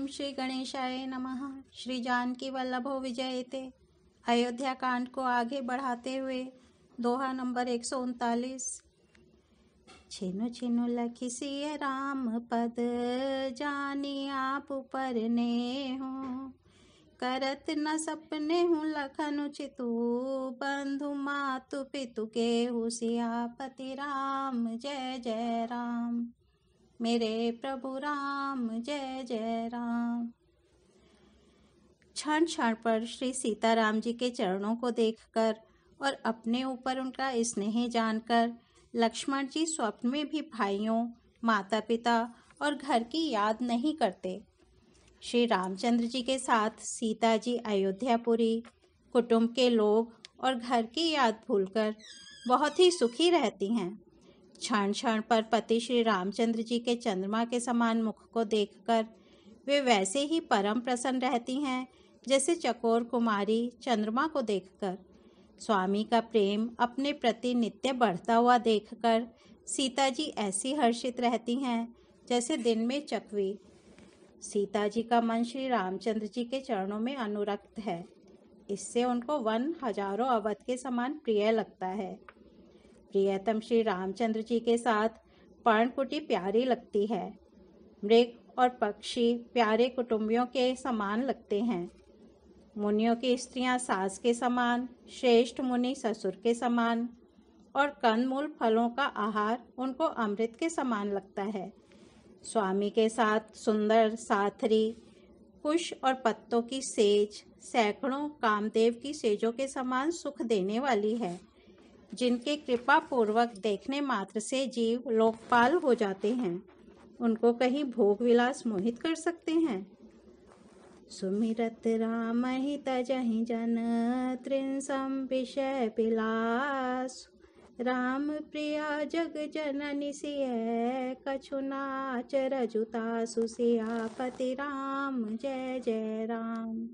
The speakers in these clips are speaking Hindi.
ओम श्री गणेशाय नमः। श्री जानकी वल्लभो विजयते। अयोध्या कांड को आगे बढ़ाते हुए दोहा नंबर 139। छिनु छिनु लखि सिय राम पद, जानी आप ऊपर ने हो। करत न सपने हूँ लखन चितु, बंधु मातु पितु के सियापति राम जय जय राम। मेरे प्रभु राम जय जय राम। क्षण क्षण पर श्री सीताराम जी के चरणों को देखकर और अपने ऊपर उनका स्नेह जानकर लक्ष्मण जी स्वप्न में भी भाइयों, माता पिता और घर की याद नहीं करते। श्री रामचंद्र जी के साथ सीता जी अयोध्यापुरी, कुटुंब के लोग और घर की याद भूलकर बहुत ही सुखी रहती हैं। क्षण क्षण पर पति श्री रामचंद्र जी के चंद्रमा के समान मुख को देखकर वे वैसे ही परम प्रसन्न रहती हैं जैसे चकोर कुमारी चंद्रमा को देखकर। स्वामी का प्रेम अपने प्रति नित्य बढ़ता हुआ देखकर सीता जी ऐसी हर्षित रहती हैं जैसे दिन में चकवी। सीता जी का मन श्री रामचंद्र जी के चरणों में अनुरक्त है, इससे उनको वन हजारों अवध के समान प्रिय लगता है। प्रियतम श्री रामचंद्र जी के साथ पर्णकुटी प्यारी लगती है। मृग और पक्षी प्यारे कुटुंबियों के समान लगते हैं। मुनियों की स्त्रियां सास के समान, श्रेष्ठ मुनि ससुर के समान और कंदमूल फलों का आहार उनको अमृत के समान लगता है। स्वामी के साथ सुंदर साथरी, कुश और पत्तों की सेज सैकड़ों कामदेव की सेजों के समान सुख देने वाली है, जिनके कृपा पूर्वक देखने मात्र से जीव लोकपाल हो जाते हैं। उनको कहीं भोग विलास मोहित कर सकते हैं। सुमिरत राम ही तजहि जन, त्रिंसम विषय पिलास। राम प्रिया जग जननि सिय, कछु नाच रजुतासु सियापति राम जय जय राम।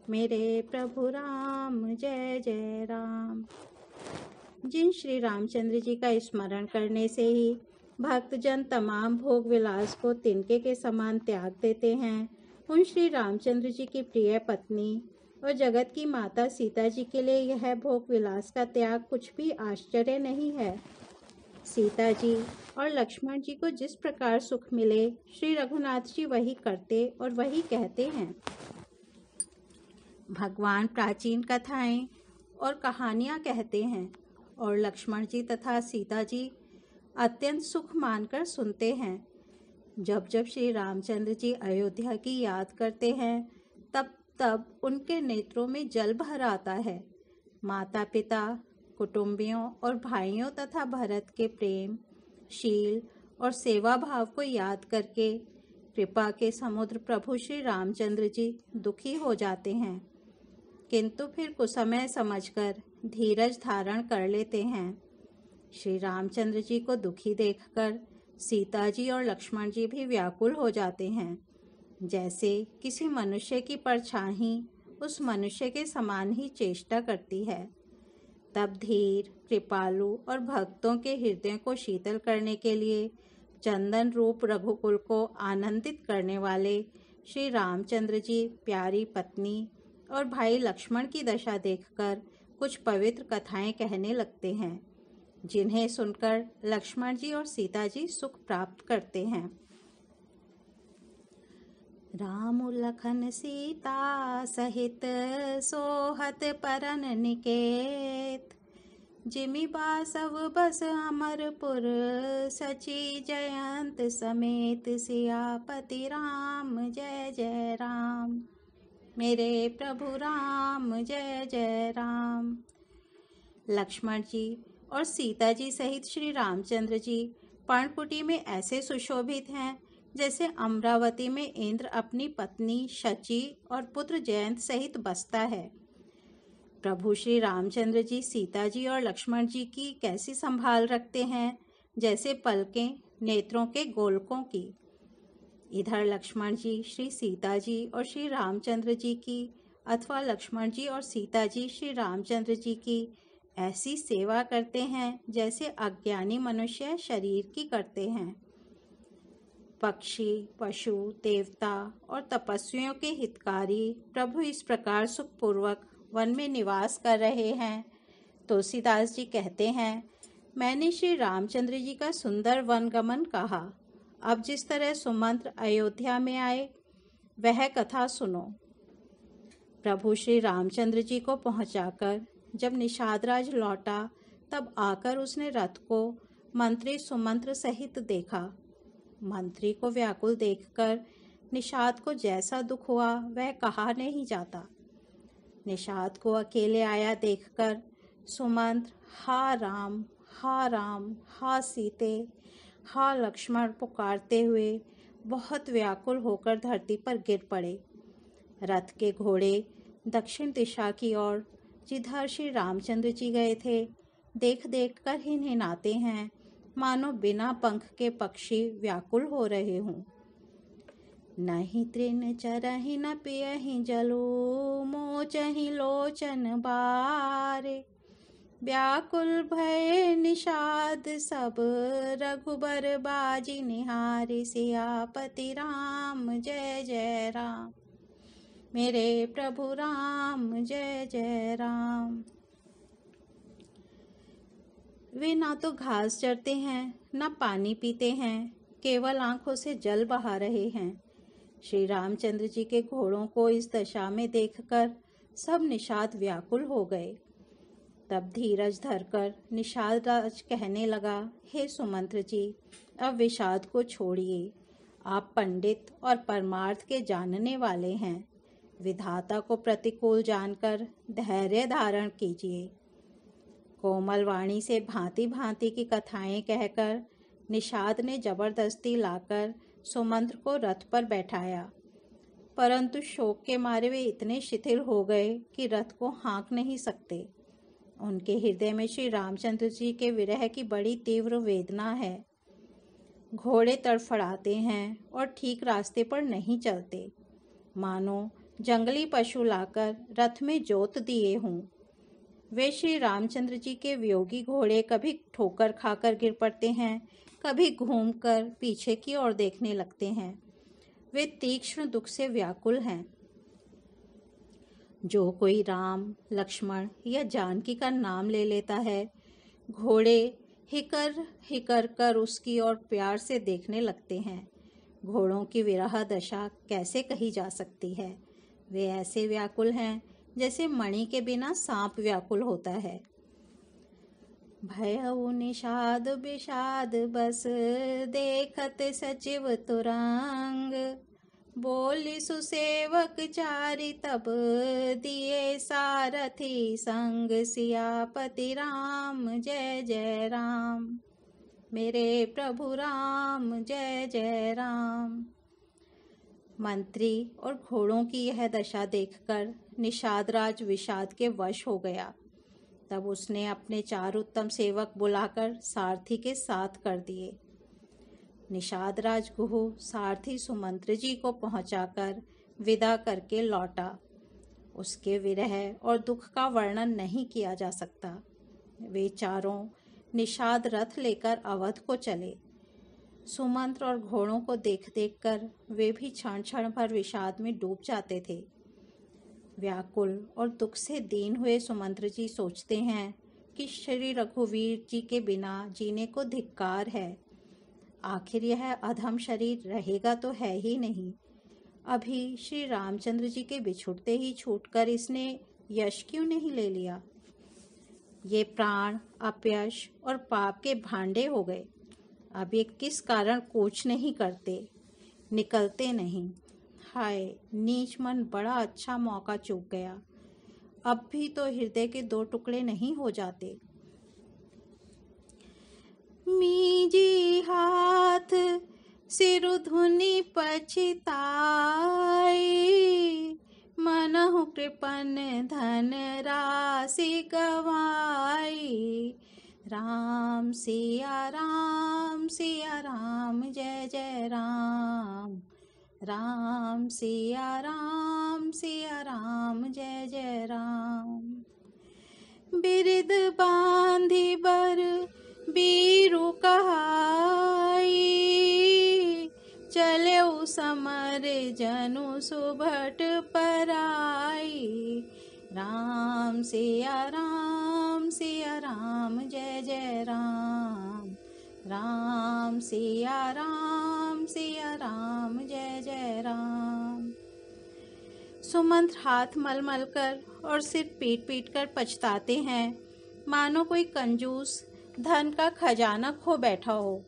मेरे प्रभु राम जय जय राम। जिन श्री रामचंद्र जी का स्मरण करने से ही भक्तजन तमाम भोग विलास को तिनके के समान त्याग देते हैं, उन श्री रामचंद्र जी की प्रिय पत्नी और जगत की माता सीता जी के लिए यह भोग विलास का त्याग कुछ भी आश्चर्य नहीं है। सीता जी और लक्ष्मण जी को जिस प्रकार सुख मिले, श्री रघुनाथ जी वही करते और वही कहते हैं। भगवान प्राचीन कथाएं और कहानियां कहते हैं और लक्ष्मण जी तथा सीता जी अत्यंत सुख मानकर सुनते हैं। जब जब श्री रामचंद्र जी अयोध्या की याद करते हैं, तब तब उनके नेत्रों में जल भर आता है। माता पिता, कुटुंबियों और भाइयों तथा भरत के प्रेम, शील और सेवा भाव को याद करके कृपा के समुद्र प्रभु श्री रामचंद्र जी दुखी हो जाते हैं, किंतु फिर कुछ समय समझकर धीरज धारण कर लेते हैं। श्री रामचंद्र जी को दुखी देखकर सीता जी और लक्ष्मण जी भी व्याकुल हो जाते हैं, जैसे किसी मनुष्य की परछाई उस मनुष्य के समान ही चेष्टा करती है। तब धीर, कृपालु और भक्तों के हृदय को शीतल करने के लिए चंदन रूप रघुकुल को आनंदित करने वाले श्री रामचंद्र जी प्यारी पत्नी और भाई लक्ष्मण की दशा देखकर कुछ पवित्र कथाएं कहने लगते हैं, जिन्हें सुनकर लक्ष्मण जी और सीता जी सुख प्राप्त करते हैं। राम लखन सीता सहित सोहत परन निकेत, जिमि बासव बस अमरपुर, सची जयंत समेत सियापति राम जय जय राम। मेरे प्रभु राम जय जय राम। लक्ष्मण जी और सीता जी सहित श्री रामचंद्र जी पर्णकुटी में ऐसे सुशोभित हैं जैसे अमरावती में इंद्र अपनी पत्नी शची और पुत्र जयंत सहित बसता है। प्रभु श्री रामचंद्र जी सीता जी और लक्ष्मण जी की कैसी संभाल रखते हैं, जैसे पलकें नेत्रों के गोलकों की। इधर लक्ष्मण जी श्री सीता जी और श्री रामचंद्र जी की अथवा लक्ष्मण जी और सीता जी श्री रामचंद्र जी की ऐसी सेवा करते हैं जैसे अज्ञानी मनुष्य शरीर की करते हैं। पक्षी, पशु, देवता और तपस्वियों के हितकारी प्रभु इस प्रकार सुखपूर्वक वन में निवास कर रहे हैं। तुलसीदास जी कहते हैं, मैंने श्री रामचंद्र जी का सुंदर वनगमन कहा। अब जिस तरह सुमंत्र अयोध्या में आए वह कथा सुनो। प्रभु श्री रामचंद्र जी को पहुंचाकर जब निषादराज लौटा, तब आकर उसने रथ को मंत्री सुमंत्र सहित देखा। मंत्री को व्याकुल देखकर निषाद को जैसा दुख हुआ वह कहा नहीं जाता। निषाद को अकेले आया देखकर सुमंत्र हा राम, हा राम, हा सीते, हा लक्ष्मण पुकारते हुए बहुत व्याकुल होकर धरती पर गिर पड़े। रथ के घोड़े दक्षिण दिशा की ओर जिधर श्री रामचंद्र जी गए थे देख देख कर ही निनाते हैं, मानो बिना पंख के पक्षी व्याकुल हो रहे हों। नहीं तृण चरहि न पियहि जलु, मोचहि लोचन बारे। व्याकुल भय निषाद सब, रघुबर बाजी निहारे। सियापति राम जय जय राम, मेरे प्रभु राम जय जय राम। वे ना तो घास चरते हैं, ना पानी पीते हैं, केवल आंखों से जल बहा रहे हैं। श्री रामचंद्र जी के घोड़ों को इस दशा में देखकर सब निषाद व्याकुल हो गए। तब धीरज धरकर निषाद राज कहने लगा, हे सुमंत्र जी, अब विषाद को छोड़िए। आप पंडित और परमार्थ के जानने वाले हैं। विधाता को प्रतिकूल जानकर धैर्य धारण कीजिए। कोमल वाणी से भांति भांति की कथाएं कहकर निषाद ने जबरदस्ती लाकर सुमंत्र को रथ पर बैठाया, परंतु शोक के मारे वे इतने शिथिल हो गए कि रथ को हाँक नहीं सकते। उनके हृदय में श्री रामचंद्र जी के विरह की बड़ी तीव्र वेदना है। घोड़े तड़फड़ाते हैं और ठीक रास्ते पर नहीं चलते, मानो जंगली पशु लाकर रथ में जोत दिए हों। वे श्री रामचंद्र जी के वियोगी घोड़े कभी ठोकर खाकर गिर पड़ते हैं, कभी घूमकर पीछे की ओर देखने लगते हैं। वे तीक्ष्ण दुख से व्याकुल हैं। जो कोई राम, लक्ष्मण या जानकी का नाम ले लेता है, घोड़े हिकर हिकर कर उसकी ओर प्यार से देखने लगते हैं। घोड़ों की विरह दशा कैसे कही जा सकती है। वे ऐसे व्याकुल हैं जैसे मणि के बिना सांप व्याकुल होता है। भयउ निषाद विषाद बस, देखत सचिव तुरंग। बोली सुसेवक चारि तब, दिए सारथी संग। सियापति राम जय जय राम, मेरे प्रभु राम जय जय राम। मंत्री और घोड़ों की यह दशा देखकर निषाद राज विषाद के वश हो गया। तब उसने अपने 4 उत्तम सेवक बुलाकर सारथी के साथ कर दिए। निषाद राज गुहु सारथी सुमंत्र जी को पहुंचाकर विदा करके लौटा। उसके विरह और दुख का वर्णन नहीं किया जा सकता। वे चारों निषाद रथ लेकर अवध को चले। सुमंत्र और घोड़ों को देख देख कर वे भी क्षण क्षण भर विषाद में डूब जाते थे। व्याकुल और दुख से दीन हुए सुमंत्र जी सोचते हैं कि श्री रघुवीर जी के बिना जीने को धिक्कार है। आखिर यह अधम शरीर रहेगा तो है ही नहीं। अभी श्री रामचंद्र जी के बिछुड़ते ही छूटकर इसने यश क्यों नहीं ले लिया। ये प्राण अपयश और पाप के भांडे हो गए। अब ये किस कारण कूच नहीं करते, निकलते नहीं। हाय, नीच मन बड़ा अच्छा मौका चूक गया। अब भी तो हृदय के 2 टुकड़े नहीं हो जाते। मीजी हाथ सिरु धुनि पछिताई, मनहु कृपन धन राशि गवाई। राम सिया राम जय जय राम, राम सिया राम जय जय राम। बिरद बांधि बर बीरु कहाई, समर जनु सुभट पराई। राम सिया राम जय जय राम। राम सिया राम जय जय राम। सुमंत हाथ मल मल कर और सिर पीट पीट कर पछताते हैं, मानो कोई कंजूस धन का खजाना खो बैठा हो।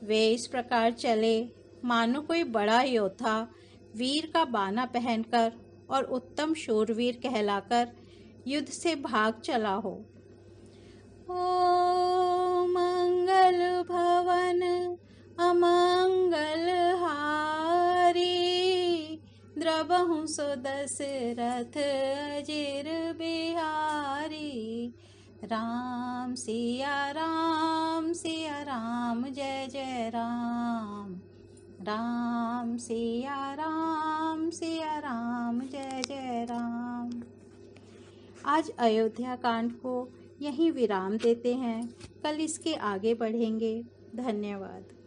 वे इस प्रकार चले मानो कोई बड़ा योद्धा वीर का बाना पहनकर और उत्तम शूरवीर कहलाकर युद्ध से भाग चला हो। ओ मंगल भवन अमंगल हारी, द्रवहु सो दशरथ अजिर बिहारी। राम सिया राम जय जय राम। राम सिया राम जय जय राम। आज अयोध्या कांड को यहीं विराम देते हैं, कल इसके आगे बढ़ेंगे। धन्यवाद।